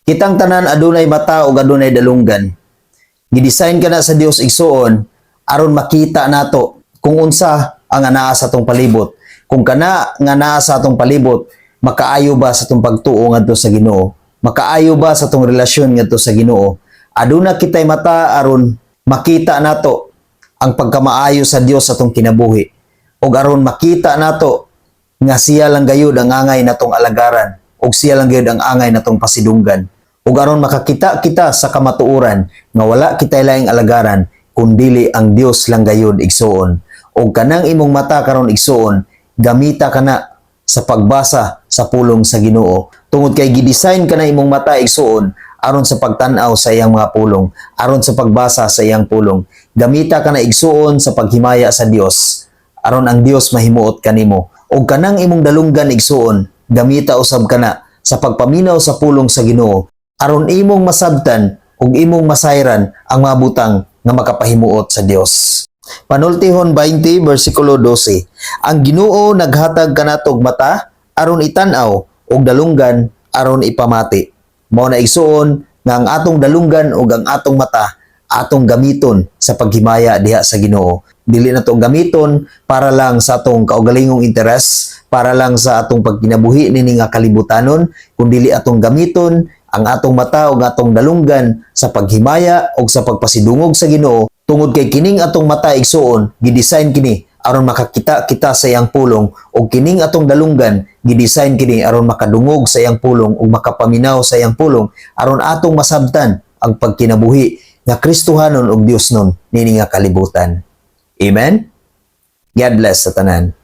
Kitang tanan adunay mata ug adunay dalunggan. Gidesign kana sa Dios igsuon aron makita nato kung unsa ang anaa sa atong palibot. Kung kana nga naa sa atong palibot, makaayo ba sa atong pagtuo ngadto sa Ginoo? Makaayo ba sa atong relasyon ngadto sa Ginoo? Aduna kitay mata aron makita nato ang pagkamaayo sa Dios sa atong kinabuhi. Ug aron makita nato nga siya lang gayud ang angay natong alagaran ug siya lang gayud ang angay natong pasidunggan. Ug aron makakita kita sa kamatuoran nga wala kitay laing alagaran kundili ang Dios lang gayud igsuon. Ug kanang imong mata karon igsuon, gamita kana sa pagbasa sa pulong sa Ginoo. Tungod kay gidesign kana imong mata igsuon aron sa pagtan-aw sa iyang mga pulong, aron sa pagbasa sa iyang pulong. Gamita kana igsuon sa paghimaya sa Dios, aron ang Dios mahimuot kanimo. Ug kanang imong dalunggan igsuon, gamita usab kana sa pagpaminaw sa pulong sa Ginoo, aron imong masabtan ug imong masayran ang mga butang nga makapahimuot sa Dios. Panultihon 20 bersikulo 12. Ang Ginoo naghatag kanatog mata aron itan-aw ug dalunggan aron ipamati. Mao na igsuon nga ang atong dalunggan ug ang atong mata atong gamiton sa paghimaya diha sa Ginoo. Dili na to gamiton para lang sa atong kaugalingong interes, para lang sa atong pagkinabuhi nini nga kalibutanon, kundi atong gamiton ang atong mata ug atong dalunggan sa paghimaya ug sa pagpasidungog sa Ginoo. Tungod kay kining atong mata igsuon, gidesign kini aron makakita kita sa iyang pulong, ug kining atong dalunggan gidesign kini aron makadungog sa iyang pulong ug makapaminaw sa iyang pulong aron atong masabtan ang pagkinabuhi nga Kristohanon ug Dios nun nini nga kalibutan. Amen. God bless sa tanan.